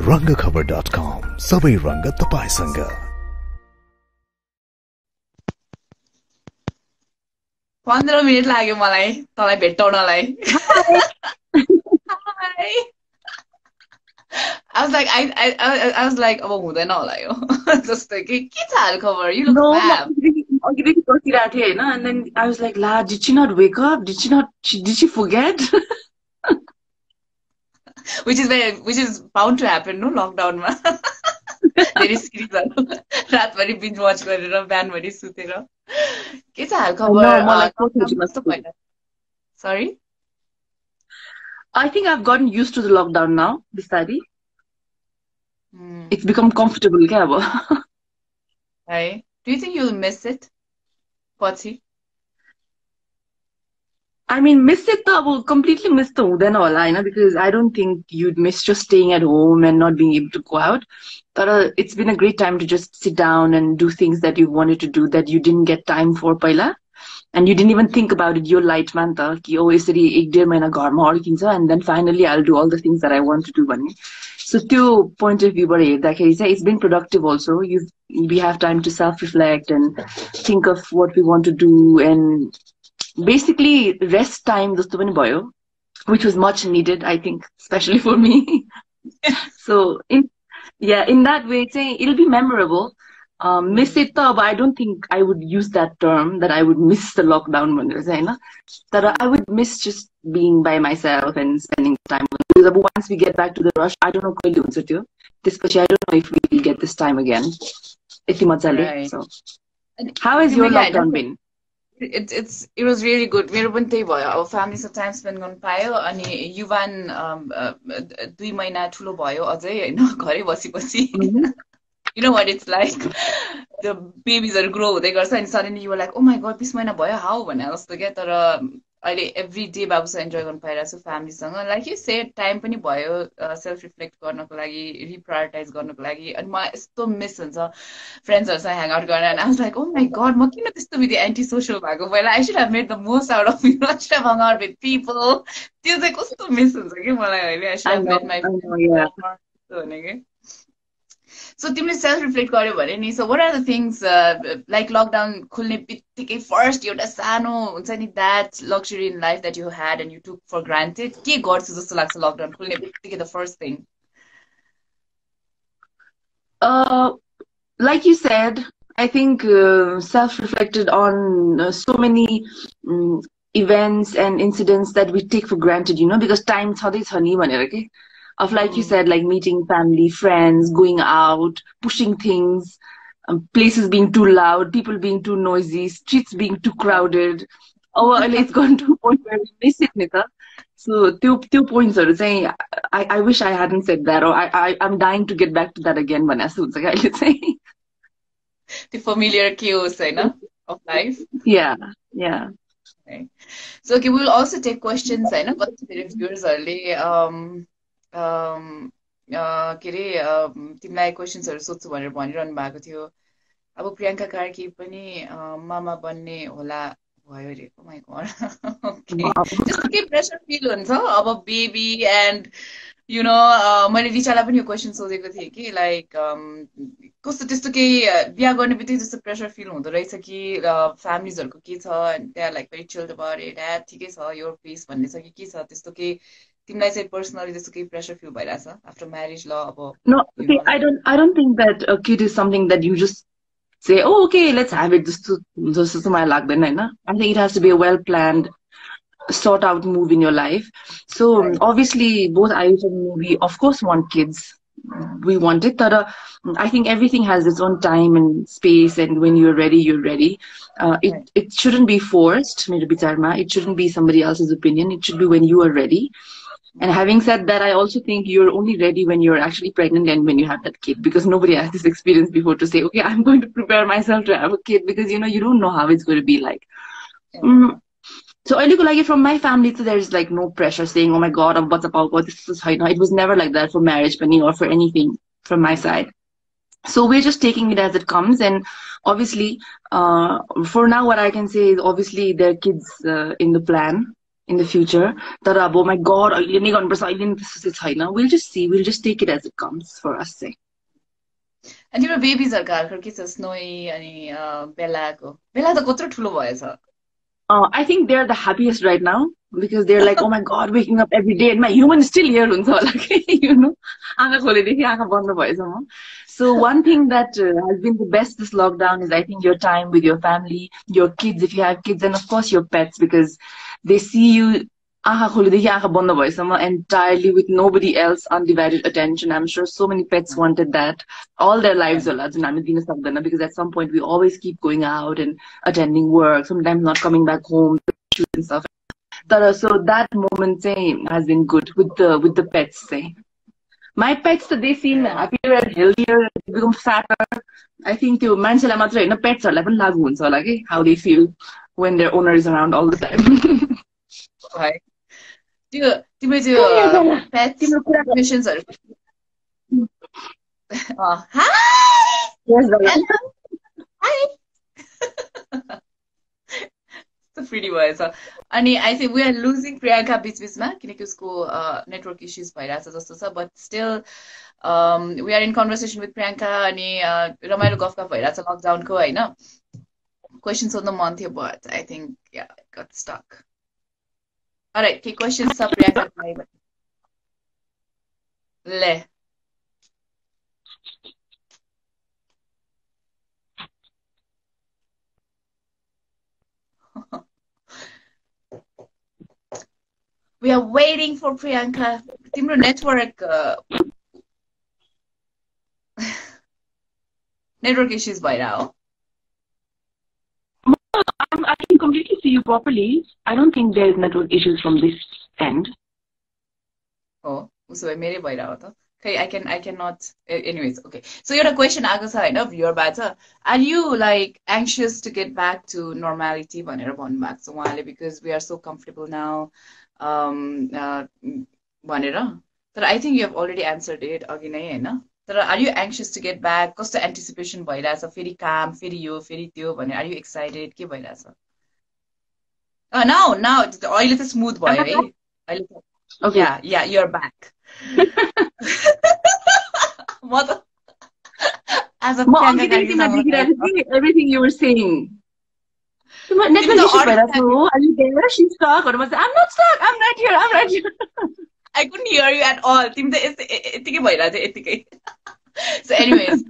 रङ्गखबर.com सबै रङ्ग तपाईसँग। 15 मिनट लाग्यो मलाई तँलाई भेट्टाउनलाई। Hi. I was like अब हुँदैन होला यो जस्तो कि के छ हाल खबर? You look fab. अघिदेखि बसिरहेको थिएँ होइन, and then I was like, la, did she not wake up? Did she forget? which is bound to happen, no, lockdown मा। धेरै सिरिजहरु रातभरि बिन्ज वाच गरेर बिहानभरि सुतेर। के छ हाल खबर? Sorry? I think I've gotten used to the lockdown now, बिस्तारी। It's become comfortable क्या अब। Hey, do you think you'll miss it? पछि? I mean, miss it though, completely miss the हुँदैन होला हैन, because I don't think you'd miss just staying at home and not being able to go out. But it's been a great time to just sit down and do things that you wanted to do that you didn't get time for पहिला. And you didn't even think about it. You're light man ta ki oh यसरी 1.5 महिना घरमा अड्किन्छ and then finally I'll do all the things that I want to do भन्ने. So त्यो point of view बाट हेर्दाखेरि चाहिँ it's been productive also. We have time to self-reflect and think of what we want to do and basically rest time जस्तो पनि भयो, which was much needed, I think, especially for me. So in that way चाहिँ it'll be memorable. Miss it though, but I don't think I would use that term that I would miss the lockdown भनेर चाहिँ हैन, तर I would miss just being by myself and spending time because once we get back to the rush, I don't know कहिले हुन्छ त्यो, त्यसपछि I don't know if we will get this time again यति मजाले. So how has your lockdown been? It was really good. मेरो पनि त्यही भयो, अब फ्यामिलीसँग टाइम स्पेन्ड गर्न पायो अनि युवान 2 महिना ठुलो भयो अझै हैन, घरै बसी you know what it's like, the babies are grow हुँदै गर्छ and suddenly you were like, oh my god, 20 महिना भयो how भने जस्तो के, तर अहिले every day बाबुसँग enjoy गर्न पाइरहेको छु फ्यामिलीसँग. Like you said, time पनि भयो self reflect गर्नको लागि, reprioritize गर्नको लागि, अनि मलाई यस्तो मिस हुन्छ फ्रेन्ड्सहरुसँग ह्याङ आउट गर्न. And I was like, oh my god, म किन त्यस्तो विधि एन्टी सोशल भएको पहिला, I should have made the most out of it, I should have hung out with people. त्यो चाहिँ कस्तो मिस हुन्छ कि मलाई अहिले, I should have met my friends. So तिमीले सेल्फ रिफ्लेक्ट गर्यो भने नि, so what are the things like lockdown खुल्ने बित्तिकै फर्स्ट एउटा सानो हुन्छ नि that luxury in life that you had and you took for granted, के गर्छु जस्तो लाग्छ लकडाउन खुल्ने बित्तिकै the first thing? Like you said, I think self-reflected on so many events and incidents that we take for granted, you know, because time छँदै छ नि भनेर के, of like you said, like meeting family, friends, going out, pushing things, places being too loud, people being too noisy, streets being too crowded. Oh, it's gone to a point where we miss it, Nita. So two points are saying, I wish I hadn't said that, or I'm dying to get back to that again. Vanessa, let's say the familiar chaos, of life. Yeah. Okay. So okay, we will also take questions, but the viewers early. के रे तिमीलाई क्वेशन्सहरु सोध्छु भनेर भनिरहनु भएको थियो. अब प्रियंका कार्की पनि मामा बन्ने होला भयो रे. Oh my God. ओके, जस्तो के प्रेसर फिल हुन्छ अब बेबी एन्ड यु नो, मैले रिचालाई पनि यो क्वेशन सोधेको थिएँ कि लाइक कस्तो त्यस्तो के बिहा गर्ने बित्तिकै जस्तो प्रेसर फिल हुँदो रहेछ कि फ्यामिलीजहरुको के छ and they are like very chilled about it, ठिकै छ योर पेस भन्ने छ कि के छ त्यस्तो के तिमीलाई चाहिँ पर्सनली त्यस्तो के प्रेसर फिल भइराछ आफ्टर म्यारेज? ल अब no, okay, I don't think that a kid is something that you just say, oh okay, let's have it, just to my लाग्दैन हैन. I think it has to be a well planned, sort out move in your life. So obviously both Ayush and we of course want kids, we want it, but I think everything has its own time and space, and when you're ready, you're ready. It shouldn't be forced, मेरो विचारमा. It shouldn't be somebody else's opinion. It should be when you are ready. And having said that, I also think you're only ready when you're actually pregnant and when you have that kid, because nobody has this experience before to say, okay, I'm going to prepare myself to have a kid, because you know, you don't know how it's going to be like. So I look like it from my family, so there's like no pressure saying, oh my god, I'm this is how, you know, it was never like that for marriage or for anything from my side. So we're just taking it as it comes. And obviously, for now, what I can say is obviously there are kids in the plan. in the future. That oh my god, we'll just see. We'll just take it as it comes for us. Say. अनि तिम्रो बेबिजहरुको हालखबर के छ snowy अनि बेलाको बेला त कत्रो ठुलो भएछ I think they're the happiest right now because they're like, oh my god, waking up every day and my human is still here, like, you know. So one thing that has been the best this lockdown is I think your time with your family, your kids if you have kids, and of course your pets because they see you entirely with nobody else undivided attention. I'm sure so many pets wanted that all their lives because at some point we always keep going out and attending work, sometimes not coming back home and stuff. So that moment has been good with the pets. My pets, they seem happier and healthier, they become fatter. I think pets how they feel when their owner is around all the time. Right. तिम्रो त्यो पेट मिशन्सहरु high so pretty भएछ अनि I think we are losing Priyanka बीच-बीचमा किनकि उसको network issues भइराछ जस्तो छ but still we are in conversation with Priyanka अनि रमाइलो गफगफ भइराछ लकडाउन को हैन questions on the month here but I think yeah it got stuck. All right, okay, questions up, Priyanka. Le. We are waiting for Priyanka. Timro network network issues by now. I can completely see you properly. I don't think there is network issues from this end. Oh, so mere bhaira ho ta. Okay, I cannot. Anyways, okay. So your question ago cha haina viewer bata. Are you like anxious to get back to normality bhanera भन्नु भएको छ उहाँले because we are so comfortable now भनेर तर I think you have already answered it अघि नै हैन तर are you anxious to get back कस्तो anticipation भइराछ फेरि काम फेरि यो फेरि त्यो भने are you excited के भइराछ now अहिले त स्मूथ भयो है अहिले okay yeah you're back म त as a everything you were saying network issue भइराछ are you there she's stuck or I'm not stuck I'm right here I couldn't hear you at all. So anyways,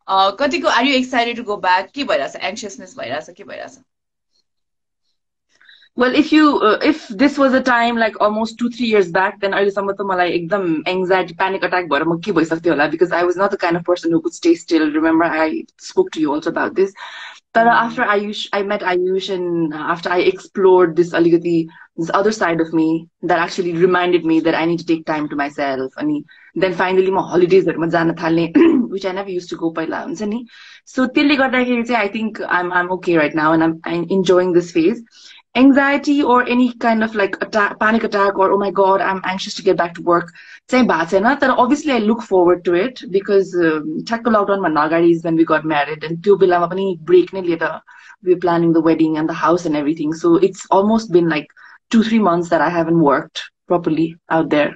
are you excited to go back? Anxiousness Well, if this was a time like almost 2-3 years back, then I was anxiety, panic attack, because I was not the kind of person who could stay still. Remember, I spoke to you also about this. But after I met Ayush and after I explored this other side of me that actually reminded me that I need to take time to myself. And then finally my holidays which I never used to go paila. So I think I'm okay right now and I'm enjoying this phase. Anxiety or any kind of like panic attack or oh my god I'm anxious to get back to work obviously I look forward to it because lockdown is when we got married and break we were planning the wedding and the house and everything so it's almost been like 2-3 months that I haven't worked properly out there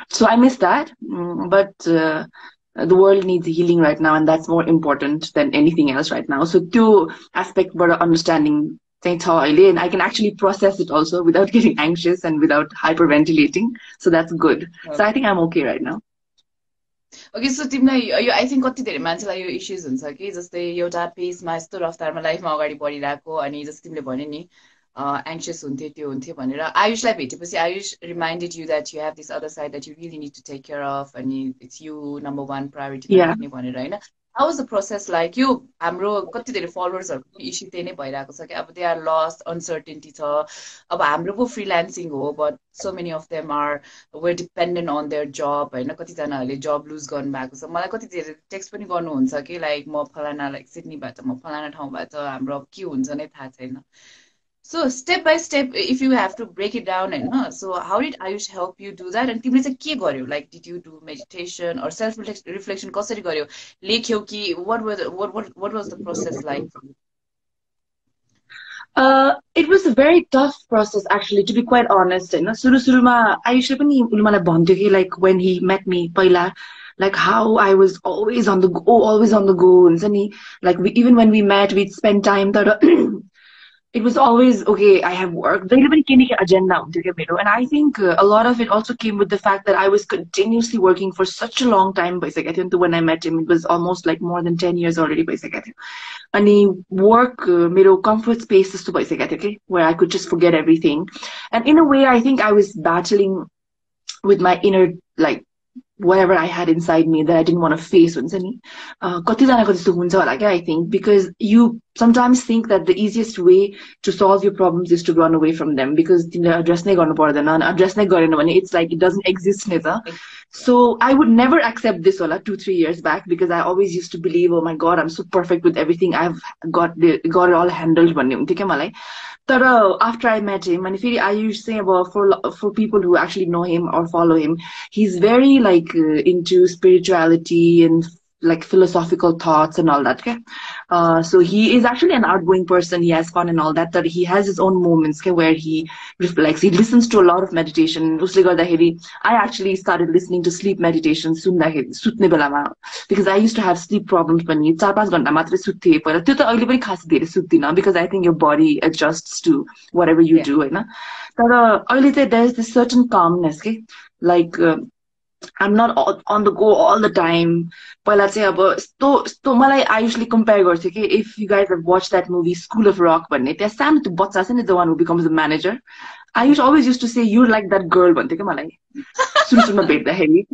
so I miss that but the world needs healing right now and that's more important than anything else right now so two aspect but understanding and I can actually process it also without getting anxious and without hyperventilating. So that's good. Okay. So I think I'm okay right now. Okay, so I think कति धेरै मान्छेलाई यो issues हुन्छ कि जस्तै एउटा पेसमा यस्तो रफ्तारमा लाइफमा अगाडि बढिरहेको अनि जस्तो तिमीले भन्यो नि anxious हुन्थे त्यो हुन्थे भनेर आयुषलाई भेटेपछि Ayush reminded you that you have this other side that you really need to take care of and it's you number one priority भनेर हैन How was the process like? You, हाम्रो कति धेरै फलोअर्सहरुको इश्यू त्यही नै भइरहेको छ कि अब they are lost, uncertainty छ. अब हाम्रो पो freelancing हो, but so many of them were dependent on their job हैन कति जनाहरुले job lose गर्नु भएको छ. मलाई कति धेरै टेक्स्ट पनि गर्नुहुन्छ कि like म फलाना like सिडनीबाट म फलाना ठाउँबाट हाम्रो के हुन्छ नै थाहा छैन. So step by step, if you have to break it down, and so how did Ayush help you do that? And तिमीले चाहिँ के गर्यौ? Like, did you do meditation or self reflection? कसरी गर्यौ? लेख्यौ कि what was the process like? It was a very tough process, actually, to be quite honest. होइन सुरुमा आयुषले पनि उसले मलाई भन्थ्यो कि like when he met me पहिला, like how I was always on the go, हुन्छ नि, like even when we met we'd spend time तर it was always okay, I have work, जहिले पनि केही न केही agenda हुन्थ्यो क्या मेरो. And I think a lot of it also came with the fact that I was continuously working for such a long time भइसकेको थियो नि त. When I met him it was almost like more than 10 years already भइसकेको थियो. अनि work मेरो comfort space जस्तो भइसकेको थियो कि, where I could just forget everything. And in a way I think I was battling with my inner, like, whatever I had inside me that I didn't want to face, हुन्छ नि. कतिजनाको त्यस्तो हुन्छ होला क्या, I think, because you sometimes think that the easiest way to solve your problems is to run away from them, because तिमीले address नै गर्नु पर्दैन, अनि address नै गरेन भने it's like it doesn't exist नि त. So I would never accept this होला 2-3 years back, because I always used to believe, oh my god, I'm so perfect with everything, I've got it all handled भन्ने हुन्थ्यो क्या मलाई. But after I met him, and I used to say about for people who actually know him or follow him, he's very like into spirituality and like philosophical thoughts and all that. Okay? So he is actually an outgoing person. He has fun and all that. That he has his own moments, okay, where he reflects. He listens to a lot of meditation. I actually started listening to sleep meditation because I used to have sleep problems when it's 4-5 घण्टा मात्रै सुत्थे पहिला. त्यो त अहिले पनि खास धेरै सुत्दिन, because I think your body adjusts to whatever you do, हैन. तर अहिले चाहिँ there is this certain calmness, okay, like I'm not on the go all the time. पहिला चाहिँ अब यस्तो मलाई I usually compare गर्छु कि, if you guys have watched that movie School of Rock भन्ने, त्यहाँ सानो त्यो बच्चा छ नि, the one who becomes the manager, I always used to say you're like that girl भन्थ्यो क्या मलाई सुरुमा भेट्दाखेरि.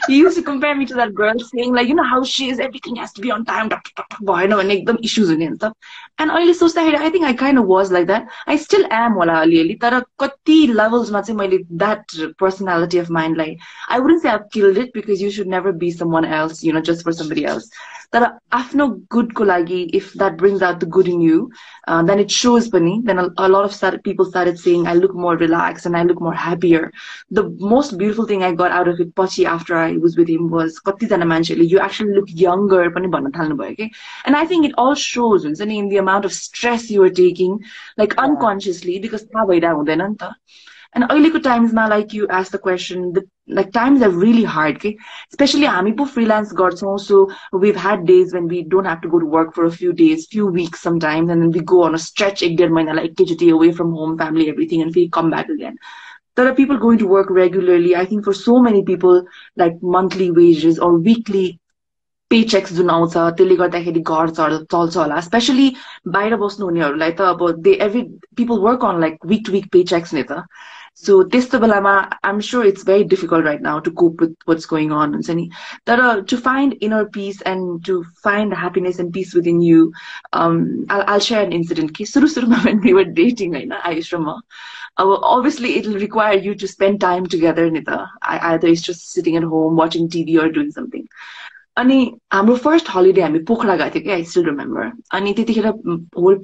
He used to compare me to that girl, saying like, you know how she is, everything has to be on time, भएन भने एकदम issues हुने नि त. And अहिले सोच्दाखेरि I think I kind of was like that. I still am होला अलिअलि, तर कति levels मा चाहिँ मैले that personality of mine, like, I wouldn't say I've killed it, because you should never be someone else, you know, just for somebody else. तर आफ्नो good को लागि, if that brings out the good in you, then it shows पनि. Then a lot of people started saying I look more relaxed and I look more happier. The most beautiful thing I got out of it पछि after I was with him was कतिजना मान्छेले you actually look younger पनि भन्न थाल्नु भयो के. And I think it all shows, हुन्छ नि, in the amount of stress you are taking, like unconsciously, because थाहा भइरहेको हुँदैन नि त. And अहिलेको timesमा, like you asked the question, like times are really hard, okay? Especially हामी पो freelance गर्छौं, so we've had days when we don't have to go to work for a few days, few weeks sometimes, and then we go on a stretch 1-1.5 महिनालाई एकैचोटि away from home, family, everything, and we come back again. There are people going to work regularly. I think for so many people, like monthly wages or weekly paychecks जुन आउँछ, त्यसले गर्दाखेरि घर चल्छ होला, especially बाहिर बस्नु हुनेहरूलाई त अब people work on like week to week paychecks नि त. So त्यस्तो बेलामा I'm sure it's very difficult right now to cope with what's going on, हुन्छ नि. तर to find inner peace and to find happiness and peace within you, I'll share an incident कि सुरुमा when we were dating, हैन, आयुष र म, obviously it'll require you to spend time together नि त. Either it's just sitting at home watching TV or doing something. अनि हाम्रो first holiday हामी पोखरा गएको थियो कि, I still remember. अनि त्यतिखेर होल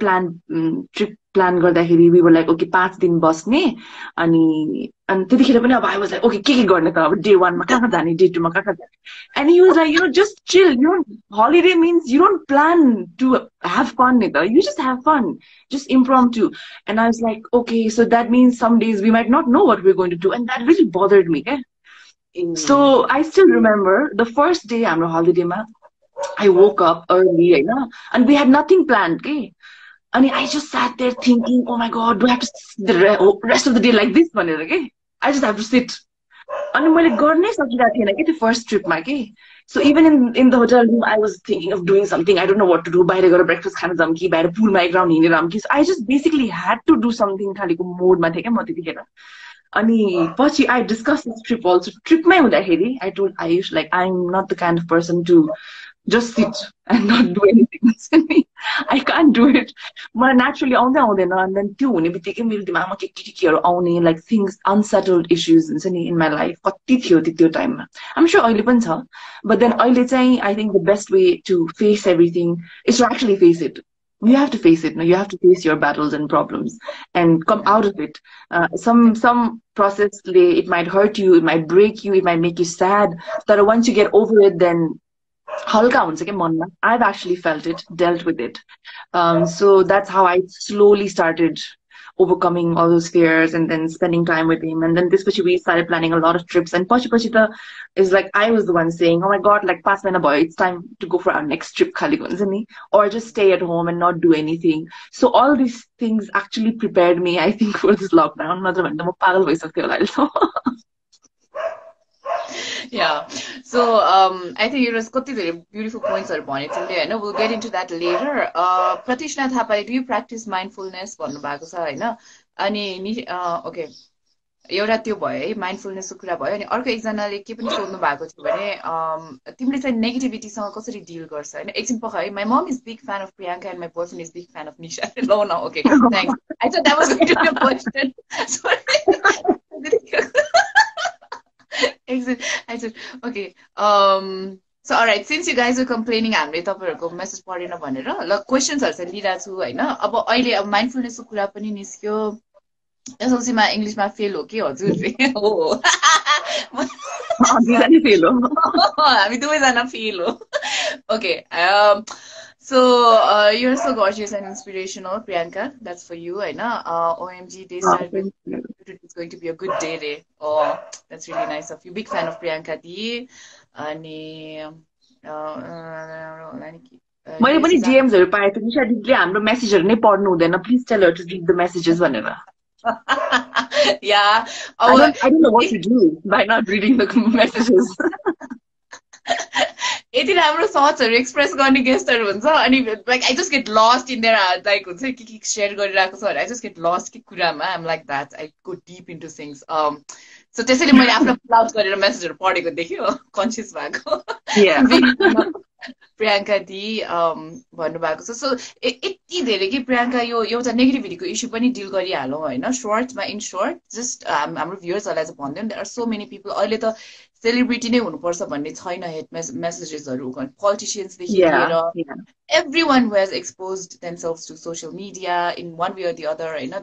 ट्रिप प्लान गर्दाखेरि we were like, okay, 5 दिन बस्ने, अनि त्यतिखेर पनि अब I was like, okay, के गर्ने त, अब day 1 मा कहाँ जाने, day 2 मा कहाँ जाने. And he was like, you know, just chill. You know, holiday means you don't plan to have fun नि त, you just have fun, just impromptu. And I was like, okay, so that means some days we might not know what we're going to do, and that really bothered me, okay? So I still remember the first day हाम्रो holiday-मा, I woke up early, Hahn, and we had nothing planned, okay? And I just sat there thinking, oh my god, do I have to sit the rest of the day like this भनेर, okay? I just have to sit. अनि मैले गर्नै सकिरहेको थिएन के त्यो first trip-मा के. So even in the hotel room, I was thinking of doing something. I don't know what to do. बाहिर गएर breakfast खान जाऊँ कि, बाहिर pool-मा एक round हिँडेर आऊँ कि. So I just basically had to do something खालीको mode-मा थिएँ क्या म त्यतिखेर. अनि पछि I discussed this trip also. ट्रिपमै हुँदाखेरि I told Ayush, like, I'm not the kind of person to just sit and not do anything. I can't do it. मलाई naturally आउँदै आउँदैन. And then त्यो हुने बित्तिकै मेरो दिमागमा के आउने, like things, unsettled issues हुन्छ नि in my life. कति थियो त्यो टाइममा. I'm sure अहिले पनि छ. But then अहिले चाहिँ I think the best way to face everything is to actually face it. You have to face it. No, you have to face your battles and problems and come out of it. Some process, it might hurt you, it might break you, it might make you sad. But once you get over it, then हल्का हुन्छ के मनमा. I've actually felt it, dealt with it. So that's how I slowly started overcoming all those fears and then spending time with him. And then this we started planning a lot of trips. And Pachi Pachita is like I was the one saying, "Oh my God, like pass me boy, it's time to go for our next trip, khali huncha ni, or just stay at home and not do anything." So all these things actually prepared me, I think, for this lockdown. Natra bhane ta ma pagal bhaisakthyo होला अहिले त. Yeah. So I think it was कति धेरै beautiful points are भने तिमीले हैन. We'll get into that later. Pratishna Thapale, do you practice mindfulness भन्नु भएको छ हैन? अनि okay. एउटा त्यो भयो है माइन्डफुलनेसको कुरा भयो. अनि अर्को एकजनाले के पनि सोध्नु भएको थियो भने तिमीले चाहिँ नेगेटिभिटीसँग कसरी डिल गर्छ हैन. एकछिन पख है. My mom is big fan of Priyanka and my boyfriend is big fan of Nisha. No, no, okay. Thanks. I thought that was going to be a question. Sorry. I said, okay. So alright, since you guys are complaining हामीले तपाईहरुको message पढेन भनेर ल क्वेशन्सहरु चाहिँ लिइरा छु हैन. अब अहिले अब माइन्डफुलनेसको कुरा पनि निस्क्यो. एसएलसीमा इंग्लिशमा फेल हो कि हजुर? हो. हामी फेल हो. हामी दुवैजना फेल हो. Okay. So you're so gorgeous and inspirational, Priyanka. That's for you, I know. OMG, they started. It's going to be a good day, day. Oh, that's really nice of you. Big fan of Priyanka D. मैले पनि DMs हरु पाए त निशा दिदीले हाम्रो मेसेजहरु नै पढ्नु हुँदैन. Please tell her to read the messages भनेर. Yeah. I don't know what to do by not reading the messages. यति राम्रो थट्सहरु एक्सप्रेस गर्ने गेस्टहरु हुन्छ अनि like I just get lust in their like हुन्छ के शेयर गरिरहेको छ भने आई जस्ट गेट लस्ट के कुरामा I am like that I go deep into things so त्यसैले मैले आफ्नो पुल आउट गरेर मेसेजहरु पढेको देख्यो कन्सियस भएको प्रियंका दी भन्नु भएको छ सो यति धेरै कि प्रियंका यो एउटा नेगेटिभिटीको इश्यू पनि डिल गरिहालौं हैन शॉर्टमा इन शॉर्ट जस्ट हाम्रो भ्युअर्सहरुलाई चाहिँ भन्दियौ there are so many people अहिले त सेलिब्रिटी नै हुनुपर्छ भन्ने छैन हेट मेसेजेसहरु पोलिटिशियन्स देखि लिएर everyone who has exposed themselves to social media in one way or the other Hahn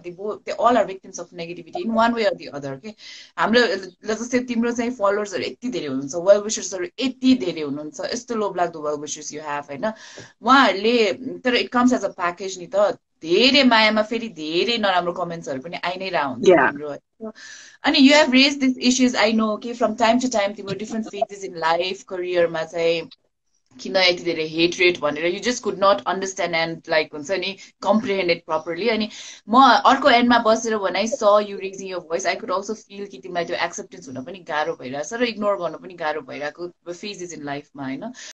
they all are victims of negativity in one way or the other okay हाम्रो जस्तै तिम्रो चाहिँ फलोअर्सहरु यति धेरै हुनुहुन्छ वेल विशर्सहरु यति धेरै हुनुहुन्छ यस्तो लोभलाग्दो वेल विशर्स यु ह्याभ हैन उहाँहरुले तर it comes as a package नि त धेरै मायामा फेरि धेरै नराम्रो कमेन्ट्सहरु पनि आइ नै रहा हुन्छ हाम्रो अनि you have raised these issues I know okay from time to time तिम्रो different phases in life career-मा चाहिँ किन यति धेरै hate rate भनेर you just could not understand and like हुन्छ नि comprehend it properly अनि म अर्को एन्डमा बसेर when I saw you raising your voice I could also feel कि तिमीलाई त्यो acceptance हुन पनि गाह्रो भइराछ र इग्नोर गर्न पनि गाह्रो भइराको phases in life मा हैन